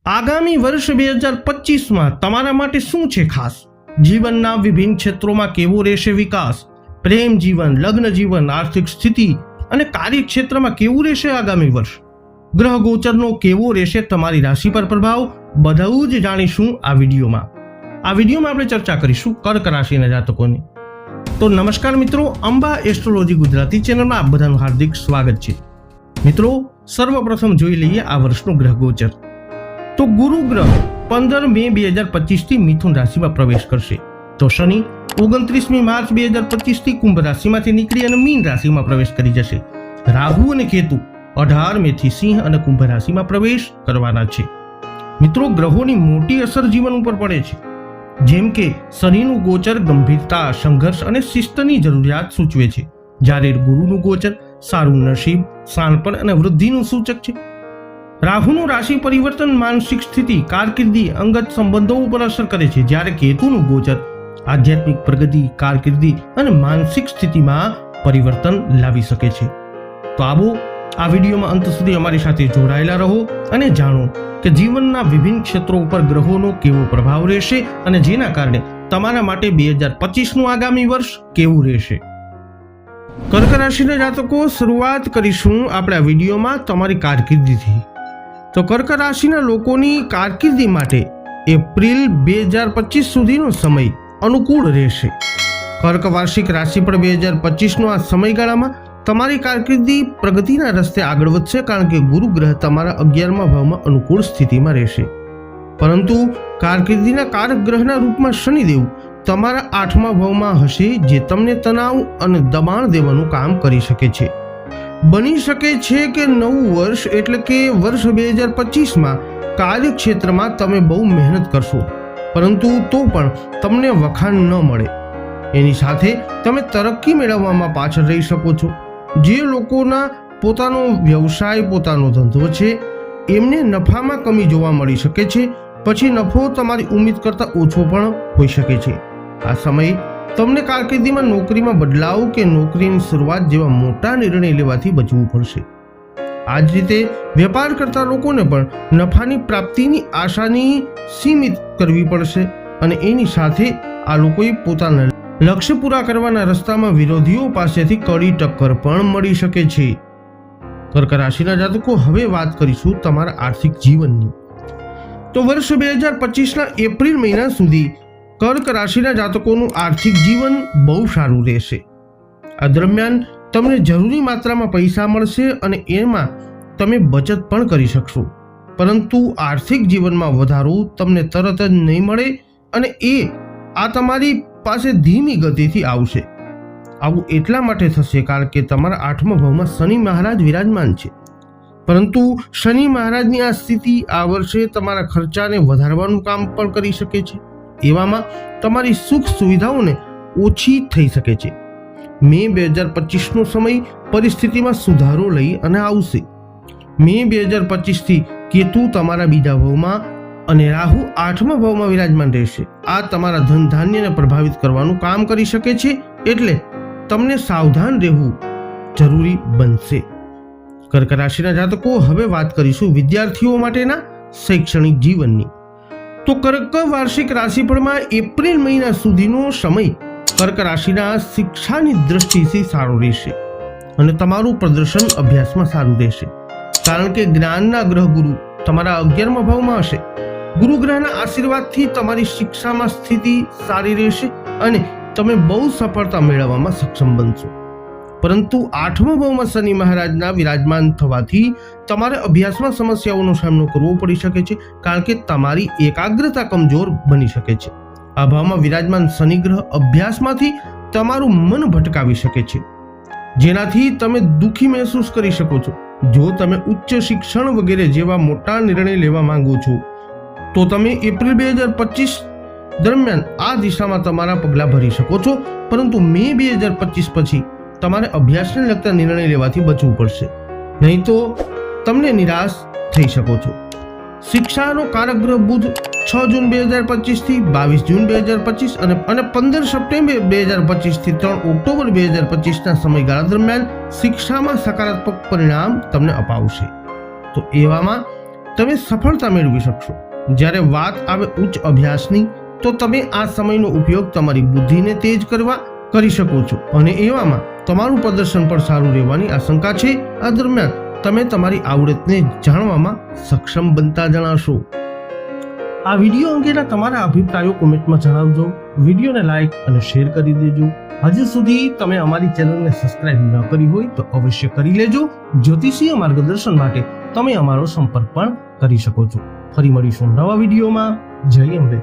આગામી વર્ષ 2025માં તમારા માટે શું છે ખાસ? જીવનના વિભિન્ન ક્ષેત્રોમાં કેવો રહેશે વિકાસ? પ્રેમ જીવન, લગ્ન જીવન, આર્થિક સ્થિતિ અને કાર્યક્ષેત્રમાં કેવું રહેશે આગામી વર્ષ? ગ્રહ ગોચરનો કેવો રહેશે તમારી રાશિ પર પ્રભાવ? બધું જ જાણીશું આ વિડીયોમાં આપણે ચર્ચા કરીશું કર્ક રાશિના જાતકોની. તો નમસ્કાર મિત્રો, અંબા એસ્ટ્રોલોજી ગુજરાતી ચેનલમાં આપ બધાનું હાર્દિક સ્વાગત છે. મિત્રો, સર્વપ્રથમ જોઈ લઈએ આ વર્ષનું ગ્રહ ગોચર. તો ગુરુ ગ્રહ 15 મે 2025 થી મિથુન રાશિમાં પ્રવેશ કરશે. તો શનિ 29મી માર્ચ 2025 થી કુંભ રાશિમાંથી નીકળી અને મીન રાશિમાં પ્રવેશ કરી જશે. રાહુ અને કેતુ 18 મે થી સિંહ અને કુંભ રાશિમાં પ્રવેશ કરવાના છે. મિત્રો, ગ્રહોની મોટી અસર જીવન ઉપર પડે છે. જેમ કે શનિનું ગોચર ગંભીરતા, સંઘર્ષ અને શિસ્તની જરૂરિયાત સૂચવે છે, જ્યારે ગુરુનું ગોચર સારું નસીબ, શાણપણ અને વૃદ્ધિનું સૂચક છે. રાહુનું રાશિ પરિવર્તન માનસિક સ્થિતિ, કારકિર્દી, અંગત સંબંધો ઉપર અસર કરે છે, જ્યારે કેતુનું ગોચર આધ્યાત્મિક પ્રગતિ, કારકિર્દી અને માનસિક સ્થિતિમાં પરિવર્તન લાવી શકે છે. તો આવો આ વિડીયોમાં અંત સુધી અમારી સાથે જોડાયેલા રહો અને જાણો કે જીવનના વિભિન્ન ક્ષેત્રો ઉપર ગ્રહોનો કેવો પ્રભાવ રહેશે અને જેના કારણે તમારા માટે 2025નું આગામી વર્ષ કેવું રહેશે. કર્ક રાશિના જાતકો, શરૂઆત કરીશું આપણે આ વિડીયોમાં તમારી કારકિર્દીથી. તો કર્ક રાશિના લોકોની કારકિર્દી માટે એપ્રિલ 2025 સુધીનો સમય અનુકૂળ રહેશે. કર્ક વાર્ષિક રાશિ પર 2025નો આ સમયગાળામાં તમારી કારકિર્દી પ્રગતિના રસ્તે આગળ વધશે, કારણ કે ગુરુ ગ્રહ તમારા 11મા ભાવમાં અનુકૂળ સ્થિતિમાં રહેશે. પરંતુ કારકિર્દીના કારક ગ્રહના રૂપમાં શનિદેવ તમારા 8મા ભાવમાં હશે, જે તમને તણાવ અને દબાણ દેવાનું કામ કરી શકે છે. બની શકે છે કે નવું વર્ષ એટલે કે વર્ષ 2025માં કાર્યક્ષેત્રમાં તમે બહુ મહેનત કરશો, પરંતુ તો પણ તમને વખાણ ન મળે. એની સાથે તમે તરક્કી મેળવવામાં પાછળ રહી શકો છો. જે લોકોના પોતાનો વ્યવસાય, પોતાનો ધંધો છે, એમને નફામાં કમી જોવા મળી શકે છે. પછી નફો તમારી ઉમ્મીદ કરતાં ઓછો પણ હોઈ શકે છે. આ સમયે તમને કારકિર્દીમાં નોકરીમાં બદલાવ કે નોકરીની શરૂઆત જેવા મોટા નિર્ણય લેવાથી બચવું પડશે. આ જ રીતે વેપાર કરતા લોકોને પણ નફાની પ્રાપ્તિની આશાની સીમિત કરવી પડશે અને એની સાથે આ લોકોએ પોતાના લક્ષ્ય પૂરા કરવાના રસ્તામાં વિરોધીઓ પાસેથી કડી ટક્કર પણ મળી શકે છે. કર્ક રાશિના જાતકો, હવે વાત કરીશું તમારા આર્થિક જીવનની. તો વર્ષ 2025ના એપ્રિલ મહિના સુધી કર્ક રાશિના જાતકોનું આર્થિક જીવન બહુ સારું રહેશે. આ દરમિયાન તમને જરૂરી માત્રામાં પૈસા મળશે અને એમાં તમે બચત પણ કરી શકશો. પરંતુ આર્થિક જીવનમાં વધારો તમને તરત જ નહીં મળે અને આ તમારી પાસે ધીમી ગતિથી આવશે. આવું એટલા માટે થશે કારણ કે તમારા 8મા ભાવમાં શનિ મહારાજ વિરાજમાન છે. પરંતુ શનિ મહારાજની આ સ્થિતિ આ વર્ષે તમારા ખર્ચાને વધારવાનું કામ પણ કરી શકે છે. એવામાં તમારી સુખ સુવિધાઓને ઓછી થઈ શકે છે. મે 2025નો સમય પરિસ્થિતિમાં સુધારો લઈ અને આવશે. મે 2025થી કેતુ તમારા બીજા ભાવમાં અને રાહુ 8મા ભાવમાં વિરાજમાન રહેશે. આ તમારા ધન ધાન્યને પ્રભાવિત કરવાનું કામ કરી શકે છે, એટલે તમને સાવધાન રહેવું જરૂરી બનશે. કર્ક રાશિના જાતકો, હવે વાત કરીશું વિદ્યાર્થીઓ માટેના શૈક્ષણિક જીવનની. તો કર્ક વાર્ષિક રાશિફળમાં એપ્રિલ મહિના સુધીનો સમય કર્ક રાશિના શિક્ષાની દ્રષ્ટિથી સારો રહેશે અને તમારું પ્રદર્શન અભ્યાસમાં સારું રહેશે, કારણ કે જ્ઞાનના ગ્રહ ગુરુ તમારા 11મા ભાવમાં હશે. ગુરુ ગ્રહના આશીર્વાદથી તમારી શિક્ષામાં સ્થિતિ સારી રહેશે અને તમે બહુ સફળતા મેળવવામાં સક્ષમ બનશો. પરંતુ 8મા ભાવમાં શનિ મહારાજના વિરાજમાન થવાથી તમારે અભ્યાસમાં સમસ્યાઓનો સામનો કરવો પડી શકે છે, કારણ કે તમારી એકાગ્રતા કમજોર બની શકે છે. આ ભાવમાં વિરાજમાન શનિ ગ્રહ અભ્યાસમાંથી તમારું મન ભટકાવી શકે છે, જેનાથી તમે દુઃખી મહેસૂસ કરી શકો છો. જો તમે ઉચ્ચ શિક્ષણ વગેરે જેવા મોટા નિર્ણય લેવા માંગો છો તો તમે એપ્રિલ 2025 દરમિયાન આ દિશામાં તમારા પગલાં ભરી શકો છો. પરંતુ મે 2025 પછી તમારે અભ્યાસને લગતા નિર્ણય લેવાથી બચવું પડશે, નહીં તો તમને નિરાશ થઈ શકો છો. શિક્ષાનો કારક ગ્રહ બુધ 6 જૂન 2025 થી 22 જૂન 2025 અને 15 સપ્ટેમ્બર 2025 થી 3 ઓક્ટોબર 2025ના સમયગાળા દરમિયાન શિક્ષામાં સકારાત્મક પરિણામ તમને અપાવશે. તો એવામાં તમે સફળતા મેળવી શકશો. જ્યારે વાત આવે ઉચ્ચ અભ્યાસની તો તમે આ સમયનો ઉપયોગ તમારી બુદ્ધિને તેજ કરવા કરી શકો છો અને એવામાં તમારું પ્રદર્શન પણ સારું રહેવાની આશંકા છે. આ દરમિયાન તમે તમારી આવડતને જાણવામાં સક્ષમ બનતા જણાશો. આ વિડીયો અંગેના તમારા અભિપ્રાયો કોમેન્ટમાં જણાવજો. વિડીયોને લાઈક અને શેર કરી દેજો. હજુ સુધી તમે અમારી ચેનલને સબસ્ક્રાઇબ ન કરી હોય તો અવશ્ય કરી લેજો. જ્યોતિષીય માર્ગદર્શન માટે તમે અમારો સંપર્ક પણ કરી શકો છો. ફરી મળીશું નવા વિડીયોમાં. જય અંબે.